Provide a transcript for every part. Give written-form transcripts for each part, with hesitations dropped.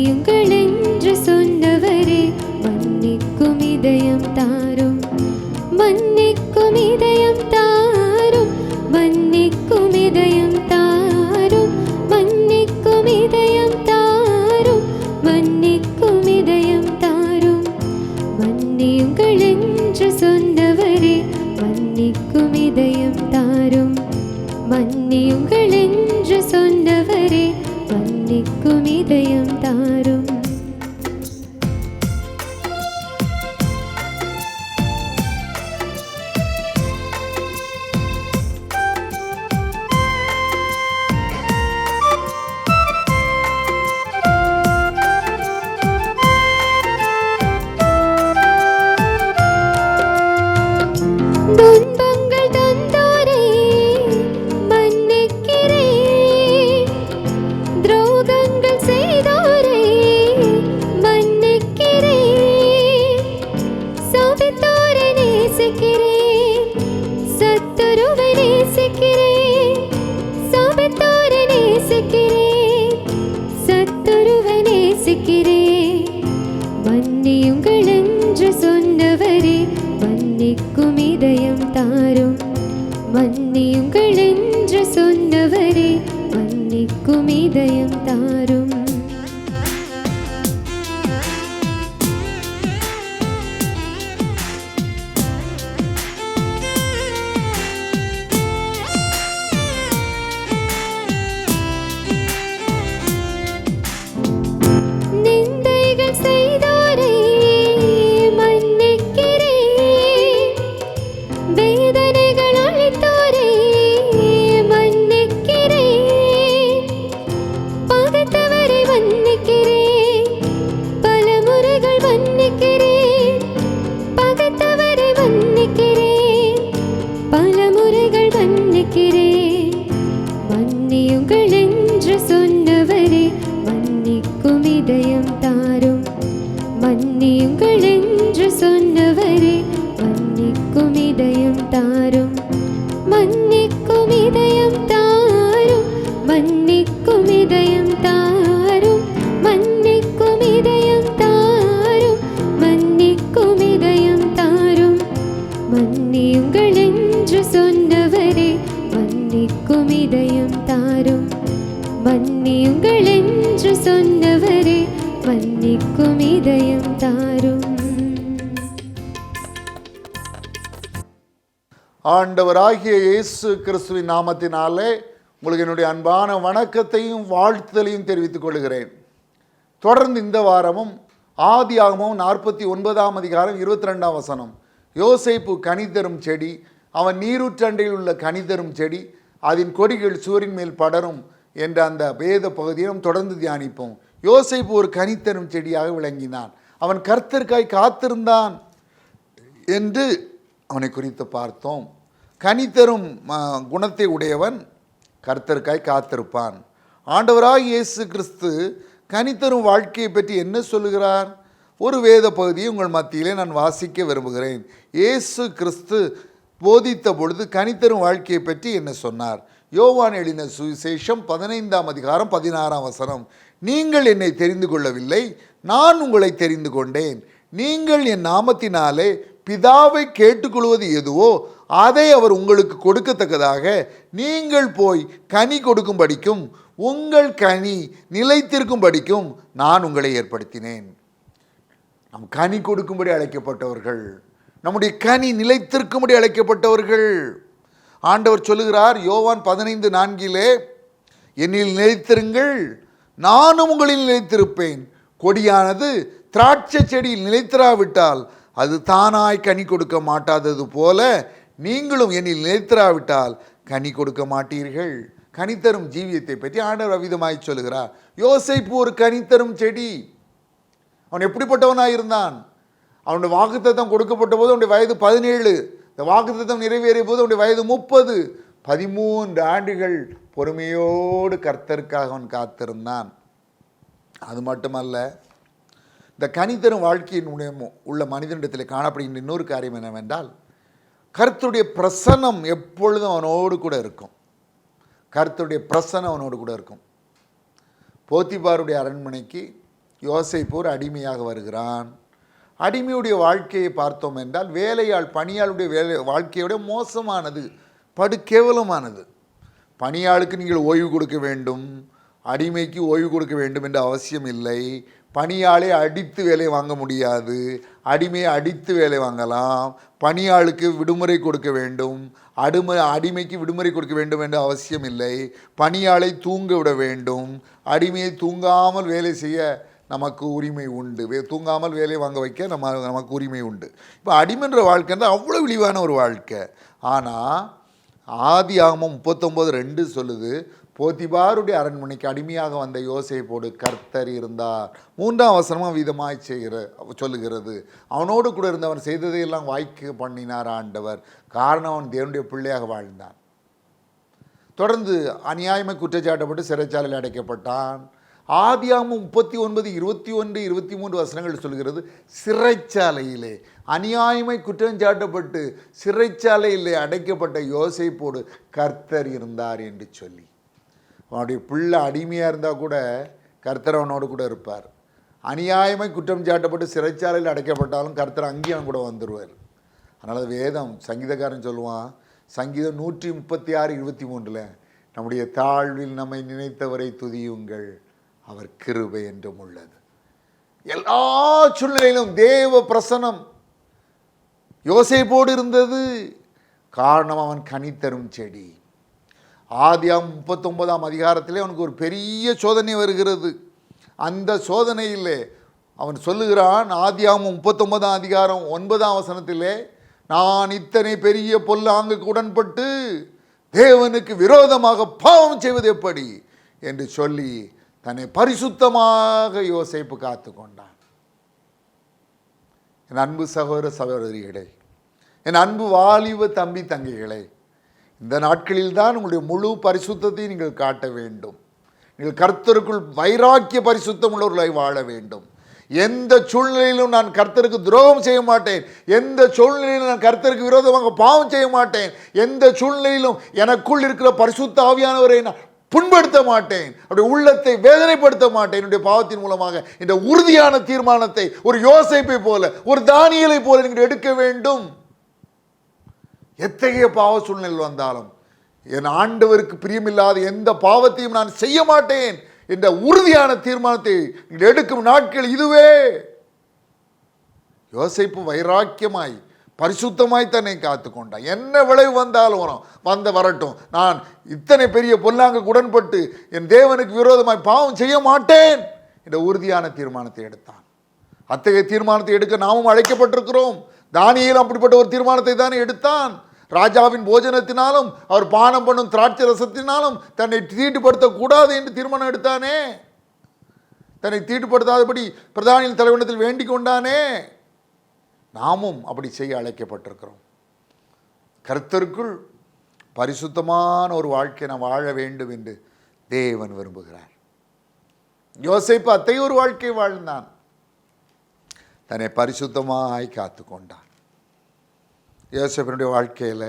மன்னியுங்கள் என்று சொன்னவரே மன்னிக்கும் இதயம் தாரும், மன்னிக்கும் இதயம் தாரும், மன்னிக்கும் இதயம் தாரும், மன்னிக்கும் இதயம் தாரும், மன்னிக்கும் இதயம் தாரும். மன்னியுங்கள் என்று சொன்னவரே மன்னிக்கும் இதயம் தாரும், மன்னியுங்கள் என்று சொன்னவரே மன்னிக்கும் இதயம் தாரும். துன்பங்கள் தந்தோரே மன்னிக்கிறேன், துரோகங்கள் செய்தோரே மன்னிக்கிறேன், சபித்தோரை நேசிக்கிறேன், சத்துருவை நேசிக்கிறேன், சபித்தோரை நேசிக்கிறேன், சத்துருவை நேசிக்கிறேன். மன்னியுங்கள் என்று சொன்னவரே மன்னிக்கும் இதயம் தாரும், மன்னியுங்கள் என்று சொன்னவரே மன்னிக்கும் இதயம் தாரும். நிந்தைகள் செய்தோரே மன்னிக்கிறேன், வேதனைகள் அளித்தோரே மன்னிக்கிறேன், பகைத்தவரை மன்னிக்கிறேன், பல முறைகள் மன்னிக்கிறேன், பகைத்தவரை மன்னிக்கிறேன், பல முறைகள் மன்னிக்கிறேன். மன்னியுங்கள் என்று சொன்னவரே மன்னிக்கும் இதயம் தாரும், மன்னியுங்கள் என்று சொன்னவரே மன்னிக்கும் இதயம் தாரும், மன்னிக்கும் இதயம் தாரும், மன்னிக்கும் இதயம் தாரும், மன்னிக்கும் இதயம் தாரும், மன்னிக்கும் இதயம் தாரும். மன்னியுங்கள் என்று சொன்னவரே மன்னிக்கும் இதயம் தாரும், மன்னியுங்கள் என்று சொன்னவரே மன்னிக்கும் இதயம் தாரும். ஆண்டவராகிய இயேசு கிறிஸ்துவின் நாமத்தினாலே உங்களுக்கு என்னுடைய அன்பான வணக்கத்தையும் வாழ்த்துதலையும் தெரிவித்துக் கொள்கிறேன். தொடர்ந்து இந்த வாரமும் ஆதியாகமம் 49ஆம் அதிகாரம் 22ஆம் வசனம், யோசேப்பு கனி தரும் செடி, அவன் நீரூற்றண்டையில் உள்ள கனி தரும் செடி, அதன் கொடிகள் சூரின் மேல் படரும் என்ற அந்த வேத பகுதியை நாம் தொடர்ந்து தியானிப்போம். யோசேப்பு ஒரு கனி தரும் செடியாக விளங்கினான், அவன் கர்த்தருக்காய் காத்திருந்தான் என்று அவனை குறித்து பார்த்தோம். கனி தரும் குணத்தை உடையவன் கர்த்தருக்காய் காத்திருப்பான். ஆண்டவராய் இயேசு கிறிஸ்து கனி தரும் வாழ்க்கையை பற்றி என்ன சொல்லுகிறார்? ஒரு வேத பகுதியை உங்கள் மத்தியிலே நான் வாசிக்க விரும்புகிறேன். இயேசு கிறிஸ்து போதித்த பொழுது கனி தரும் வாழ்க்கையை பற்றி என்ன சொன்னார்? யோவான் எழுதின சுவிசேஷம் 15ஆம் அதிகாரம் 16ஆம் வசனம், நீங்கள் என்னை தெரிந்து கொள்ளவில்லை, நான் உங்களை தெரிந்து கொண்டேன். நீங்கள் என் நாமத்தினாலே பிதாவை கேட்டுக்கொள்வது எதுவோ அதை அவர் உங்களுக்கு கொடுக்கத்தக்கதாக நீங்கள் போய் கனி கொடுக்கும்படிக்கும் உங்கள் கனி நிலைத்திருக்கும்படிக்கும் நான் உங்களை ஏற்படுத்தினேன். நம் கனி கொடுக்கும்படி அழைக்கப்பட்டவர்கள், நம்முடைய கனி நிலைத்திருக்கும்படி அழைக்கப்பட்டவர்கள். ஆண்டவர் சொல்லுகிறார் யோவான் 15:4, என்னில் நிலைத்திருங்கள், நானும் உங்களில் நிலைத்திருப்பேன். கொடியானது திராட்சை செடியில் நிலைத்திராவிட்டால் அது தானாய் கனி கொடுக்க மாட்டாதது போல நீங்களும் என்னில் நிலைத்திராவிட்டால் கனி கொடுக்க மாட்டீர்கள். கனித்தரும் ஜீவியத்தை பற்றி ஆண்டவர் அவ்விதமாய் சொல்லுகிறார். யோசேப்பு ஒரு கனித்தரும் செடி. அவன் எப்படிப்பட்டவனாக இருந்தான்? அவனுடைய வாக்குத்தத்தம் கொடுக்கப்பட்ட போது அவனுடைய வயது 17. இந்த வாக்குத்தத்தம் நிறைவேறிய போது அவனுடைய வயது 30. 13 ஆண்டுகள் பொறுமையோடு கர்த்தருக்காக அவன் காத்திருந்தான். அது மட்டுமல்ல, இந்த கனித்தரும் வாழ்க்கையின் உள்ள மனிதனிடத்தில் காணப்படுகின்ற இன்னொரு காரியம் என்னவென்றால், கர்த்தருடைய பிரசன்னம் எப்பொழுதும் அவனோடு கூட இருக்கும். கர்த்தருடைய பிரசன்னம் அவனோடு கூட இருக்கும். போத்திபாருடைய அரண்மனைக்கு யோசேப்பு ஒரு அடிமையாக வருகிறான். அடிமையுடைய வாழ்க்கையை பார்த்தோம் என்றால் வேலையாள் பணியாளுடைய வாழ்க்கையோட மோசமானது, படு கேவலமானது. பணியாளுக்கு நீங்கள் ஓய்வு கொடுக்க வேண்டும், அடிமைக்கு ஓய்வு கொடுக்க வேண்டும் என்ற அவசியம் இல்லை. பணியாளை அடித்து வேலை வாங்க முடியாது, அடிமையை அடித்து வேலை வாங்கலாம். பணியாளுக்கு விடுமுறை கொடுக்க வேண்டும், அடிமைக்கு விடுமுறை கொடுக்க வேண்டும் என்ற அவசியம் இல்லை. பணியாளை தூங்க விட வேண்டும், அடிமையை தூங்காமல் வேலை செய்ய நமக்கு உரிமை உண்டு, தூங்காமல் வேலை வாங்க வைக்க நமக்கு உரிமை உண்டு. இப்போ அடிமைன்ற வாழ்க்கைன்றது அவ்வளோ இழிவான ஒரு வாழ்க்கை. ஆனால் ஆதியாகமம் 39:2 சொல்லுது, போத்திபாருடைய அரண்மனைக்கு அடிமையாக வந்த யோசேப்போடு கர்த்தர் இருந்தார். 3ஆம் வசனமும் விதமாய் சொல்லுகிறது, அவனோடு கூட இருந்தவன் செய்ததையெல்லாம் வாய்க்க பண்ணினார் ஆண்டவர். காரணம் அவன் தேவனுடைய பிள்ளையாக வாழ்ந்தான். தொடர்ந்து அநியாயமாய் குற்றச்சாட்டப்பட்டு சிறைச்சாலையில் அடைக்கப்பட்டான். ஆதியாகமம் 39, 21, 23 வசனங்கள் சொல்கிறது, சிறைச்சாலையிலே அநியாயமாய் குற்றஞ்சாட்டப்பட்டு சிறைச்சாலையிலே அடைக்கப்பட்ட யோசேப்போடு கர்த்தர் இருந்தார் என்று சொல்லி. அவனுடைய பிள்ளை அடிமையாக இருந்தால் கூட கர்த்தர் அவனோடு கூட இருப்பார். அநியாயமாய் குற்றம் சாட்டப்பட்டு சிறைச்சாலையில் அடைக்கப்பட்டாலும் கர்த்தர் அங்கேயும் அவன் கூட வந்துடுவார். அதனால் வேதம் சங்கீதக்காரன் சொல்லுவான், சங்கீதம் 136:23, நம்முடைய தாழ்வில் நம்மை நினைத்தவரை துதியுங்கள், அவர் கிருபை என்றும் உள்ளது. எல்லா சூழ்நிலையிலும் தேவ பிரசனம் யோசேப்போடு இருந்தது. காரணம் அவன் கனி தரும் செடி. ஆதியாகமம் 39ஆம் அதிகாரத்திலே அவனுக்கு ஒரு பெரிய சோதனை வருகிறது. அந்த சோதனையிலே அவன் சொல்லுகிறான், ஆதியாகமம் 39ஆம் அதிகாரம் 9ஆம் வசனத்திலே, நான் இத்தனை பெரிய பொல்லாங்குக்கு உடன்பட்டு தேவனுக்கு விரோதமாக பாவம் செய்வது எப்படி என்று சொல்லி தன்னை பரிசுத்தமாக யோசேப்பு காத்து கொண்டான். என் அன்பு சகோதர சகோதரிகளே, என் அன்பு வாலிப தம்பி தங்கைகளே, இந்த நாட்களில் தான் உங்களுடைய முழு பரிசுத்தத்தை நீங்கள் காட்ட வேண்டும். நீங்கள் கர்த்தருக்குள் வைராக்கிய பரிசுத்தம் உள்ளவர்களாய் வாழ வேண்டும். எந்த சூழ்நிலையிலும் நான் கர்த்தருக்கு துரோகம் செய்ய மாட்டேன், எந்த சூழ்நிலையிலும் நான் கர்த்தருக்கு விரோதமாக பாவம் செய்ய மாட்டேன், எந்த சூழ்நிலையிலும் எனக்குள் இருக்கிற பரிசுத்த ஆவியானவரை நான் புண்படுத்த மாட்டேன், அப்படி உள்ளத்தை வேதனைப்படுத்த மாட்டேன். என்னுடைய பாவத்தின் மூலமாக இந்த உறுதியான தீர்மானத்தை ஒரு யோசேப்பை போல, ஒரு தானியேலை போல நீங்கள் எடுக்க வேண்டும். எத்தகைய பாவ சூழ்நிலை வந்தாலும் என் ஆண்டவருக்கு பிரியமில்லாத எந்த பாவத்தையும் நான் செய்ய மாட்டேன் என்ற உறுதியான தீர்மானத்தை நீங்கள் எடுக்கும் நாட்கள் இதுவே. யோசேப்பு வைராக்கியமாய் பரிசுத்தமாய் தன்னை காத்து கொண்டான். என்ன விளைவு வந்தாலும் வரட்டும், நான் இத்தனை பெரிய பொல்லாங்குக்கு உடன்பட்டு என் தேவனுக்கு விரோதமாய் பாவம் செய்ய மாட்டேன் என்ற உறுதியான தீர்மானத்தை எடுத்தான். அத்தகைய தீர்மானத்தை எடுக்க நாமும் அழைக்கப்பட்டிருக்கிறோம். தானியேல் அப்படிப்பட்ட ஒரு தீர்மானத்தை தானே எடுத்தான். ராஜாவின் போஜனத்தினாலும் அவர் பானம் பண்ணும் திராட்சை ரசத்தினாலும் தன்னை தீட்டுப்படுத்தக்கூடாது என்று தீர்மானம் எடுத்தானே. தன்னை தீட்டுப்படுத்தாதபடி பிரதானியின் தலைவனத்தில் வேண்டிக் கொண்டானே. நாமும் அப்படி செய்ய அழைக்கப்பட்டிருக்கிறோம். கர்த்தருக்குள் பரிசுத்தமான ஒரு வாழ்க்கை நாம் வாழ வேண்டும் என்று தேவன் விரும்புகிறார். யோசேப்பு அத்தகைய ஒரு வாழ்க்கை வாழ்ந்தான். தன்னை பரிசுத்தமாய் காத்து கொண்டான். யோசேப்பினுடைய வாழ்க்கையில்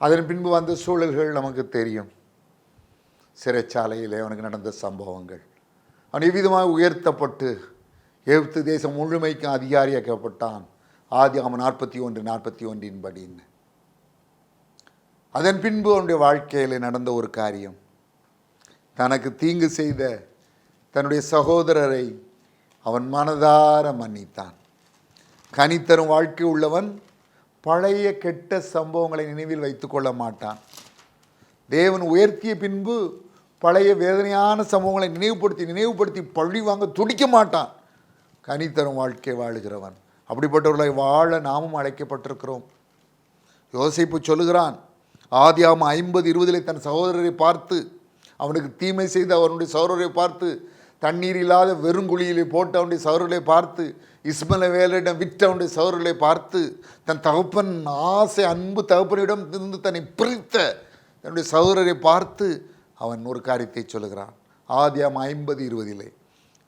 அதன் பின்பு வந்த சூழல்கள் நமக்கு தெரியும். சிறைச்சாலையில் அவனுக்கு நடந்த சம்பவங்கள், அவன் எவ்விதமாக உயர்த்தப்பட்டு எகிப்து தேசம் முழுமைக்கும் அதிகாரியாக்கப்பட்டான். ஆதியாகமம் 41:41 படின்னு. அதன் பின்பு அவனுடைய வாழ்க்கையில் நடந்த ஒரு காரியம், தனக்கு தீங்கு செய்த தன்னுடைய சகோதரரை அவன் மனதார மன்னித்தான். கனித்தரும் வாழ்க்கை உள்ளவன் பழைய கெட்ட சம்பவங்களை நினைவில் வைத்து கொள்ள மாட்டான். தேவன் உயர்த்திய பின்பு பழைய வேதனையான சம்பவங்களை நினைவுபடுத்தி பழி வாங்க துடிக்க மாட்டான். கனித்தரும் வாழ்க்கை வாழுகிறவன். அப்படிப்பட்டவர்களை வாழ நாமும் அழைக்கப்பட்டிருக்கிறோம். யோசேப்பு சொல்லுகிறான், ஆதியாகமம் 50:20 தன் சகோதரரை பார்த்து, அவனுக்கு தீமை செய்த அவனுடைய சகோதரரை பார்த்து, தண்ணீர் இல்லாத வெறுங்குழியிலே போட்டு அவனுடைய சகோதரர்களை பார்த்து, இஸ்மவேலிடம் விற்ற அவனுடைய சகோதரர்களை பார்த்து, தன் தகப்பன் ஆசை அன்பு தகப்பனிடம் இருந்து தன்னை பிரித்த தன்னுடைய சகோதரரை பார்த்து அவன் ஒரு காரியத்தை சொல்லுகிறான். ஆதியாகமம் 50:20,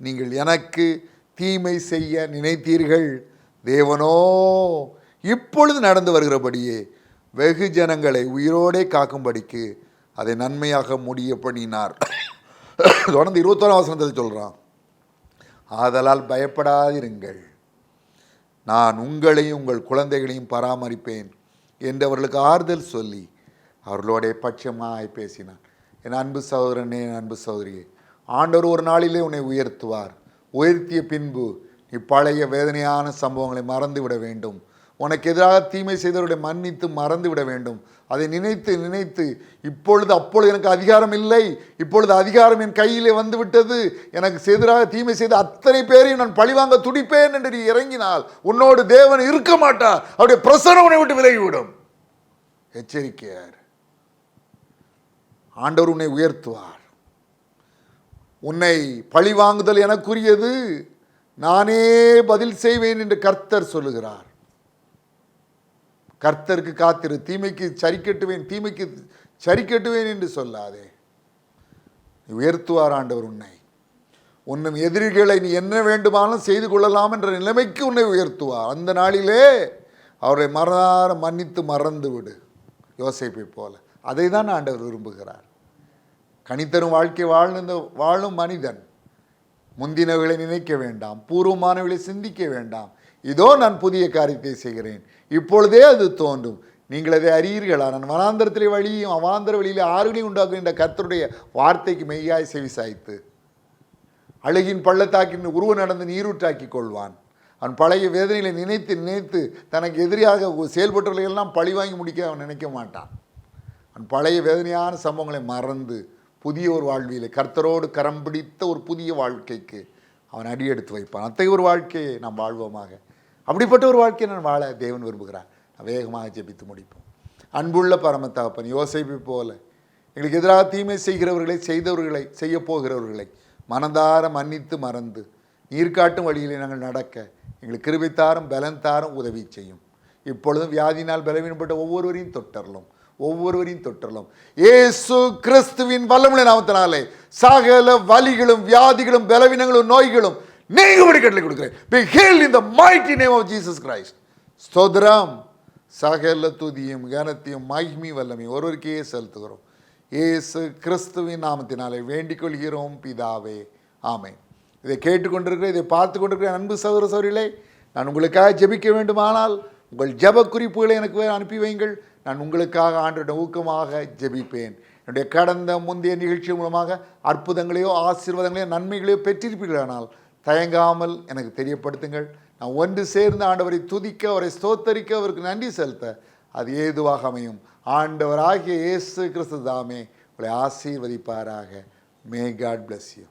நீங்கள் எனக்கு தீமை செய்ய நினைத்தீர்கள், தேவனோ இப்பொழுது நடந்து வருகிறபடியே வெகு ஜனங்களை உயிரோடே காக்கும்படிக்கு அதை நன்மையாக முடிய பண்ணினார். தொடர்ந்து 21ஆம் வசனத்தில் சொல்கிறான், ஆதலால் பயப்படாதிருங்கள், நான் உங்களையும் உங்கள் குழந்தைகளையும் பராமரிப்பேன் என்று அவர்களுக்கு ஆறுதல் சொல்லி அவர்களோடைய பட்சமாய் பேசினான். என் அன்பு சகோதரனே, என் அன்பு சகோதரியே, ஆண்டவர் ஒரு நாளிலே உன்னை உயர்த்துவார். உயர்த்திய பின்பு நீ பழைய வேதனையான சம்பவங்களை மறந்துவிட வேண்டும். உனக்கு எதிராக தீமை செய்தவர்களை மன்னித்து மறந்து விட வேண்டும். அதை நினைத்து நினைத்து அப்பொழுது எனக்கு அதிகாரம் இல்லை, இப்பொழுது அதிகாரம் என் கையிலே வந்து விட்டது, எனக்கு எதிராக தீமை செய்த அத்தனை பேரையும் நான் பழிவாங்க துடிப்பேன் என்று நீ இறங்கினால் உன்னோடு தேவன் இருக்க மாட்டார். அவருடைய பிரசன்னம் உன்னை விட்டு விலகிவிடும். எச்சரிக்கையார். ஆண்டவர் உன்னை உயர்த்துவார். உன்னை பழிவாங்குதல் எனக்குரியது, நானே பதில் செய்வேன் என்று கர்த்தர் சொல்லுகிறார். கர்த்தருக்கு காத்திரு, தீமைக்கு சரி கட்டுவேன் என்று சொல்லாதே. உயர்த்துவார் ஆண்டவர் உன்னை. உன்னும் எதிரிகளை நீ என்ன வேண்டுமானாலும் செய்து கொள்ளலாம் என்ற நிலைமைக்கு உன்னை உயர்த்துவார். அந்த நாளிலே அவரை மன்னித்து மறந்து விடு, யோசேப்பை போல. அதை தான் ஆண்டவர் விரும்புகிறார். கனித்தரும் வாழ்க்கை வாழும் மனிதன் முந்தினவர்களை நினைக்க வேண்டாம், பூர்வமானவர்களை சிந்திக்க வேண்டாம். இதோ நான் புதிய காரியத்தை செய்கிறேன், இப்பொழுதே அது தோன்றும், நீங்கள் அதை அறியீர்களா? நான் வனாந்தரத்திலே வழியும் அவாந்தர வழியிலே ஆறுகளையும் உண்டாக்குகின்ற கர்த்தருடைய வார்த்தைக்கு மெய்யாய் செவி சாய்த்து அழகின் பள்ளத்தாக்கின் உருவ நடந்து நீரூற்றாக்கி கொள்வான். அவன் பழைய வேதனைகளை நினைத்து நினைத்து தனக்கு எதிரியாக செயல்பட்டவர்களெல்லாம் பழி வாங்கி முடிக்க அவன் நினைக்க மாட்டான். அவன் பழைய வேதனையான சம்பவங்களை மறந்து புதிய ஒரு வாழ்வியலை, கர்த்தரோடு கரம் பிடித்த ஒரு புதிய வாழ்க்கைக்கு அவன் அடியெடுத்து வைப்பான். அத்தகைய ஒரு வாழ்க்கையை நாம் வாழ்வோமாக. அப்படிப்பட்ட ஒரு வாழ்க்கையை நான் வாழ தேவன் விரும்புகிறார். வேகமாக ஜெபித்து முடிப்போம். அன்புள்ள பரம தகப்பன், யோசேப்பை போல எங்களுக்கு எதிராக தீமை செய்தவர்களை செய்ய போகிறவர்களை மனதார மன்னித்து மறந்து நீர்காட்டும் வழியிலே நாங்கள் நடக்க எங்களுக்கு கிருபைத்தாரும் பலன்தாரும் உதவி செய்யும். இப்பொழுதும் வியாதியினால் பலவீனப்பட்ட ஒவ்வொருவரையும் தொட்டரலும் இயேசு கிறிஸ்துவின் வல்லமுள்ள நாமத்தினாலே சகல வலிகளும் வியாதிகளும் பலவீனங்களும் நோய்களும் நீங்கும்படி கட்டளை கொடுக்கிறேன். Be healed in the mighty name of Jesus Christ. ஸ்தோத்திரம். சகல துதியும் கனத்தையும் மகிமை வல்லமையும் ஒருவருக்கே செலுத்துகிறோம். இயேசு கிறிஸ்துவின் நாமத்தினாலே வேண்டிக் கொள்கிறோம் பிதாவே, ஆமென். இதை கேட்டுக்கொண்டிருக்கிற, இதை பார்த்து கொண்டிருக்கிற அன்பு சகோதர சகோதரிகளே, நான் உங்களுக்காக ஜெபிக்க வேண்டுமானால் உங்கள் ஜெப குறிப்புகளை எனக்கு அனுப்பி வையுங்கள். நான் உங்களுக்காக ஆண்டவருடைய ஊக்கமாக ஜெபிப்பேன். என்னுடைய கடந்த முந்தைய நிகழ்ச்சி மூலமாக அற்புதங்களையோ ஆசீர்வாதங்களையோ நன்மைகளையோ பெற்றிருப்பீர்களானால் தயங்காமல் எனக்கு தெரியப்படுத்துங்கள். நான் ஒன்று சேர்ந்து ஆண்டவரை துதிக்க, அவரை ஸ்தோத்தரிக்க, அவருக்கு நன்றி செலுத்த அது ஏதுவாக அமையும். ஆண்டவராகிய இயேசு கிறிஸ்து தாமே உங்களை ஆசீர்வதிப்பாராக. May God bless you.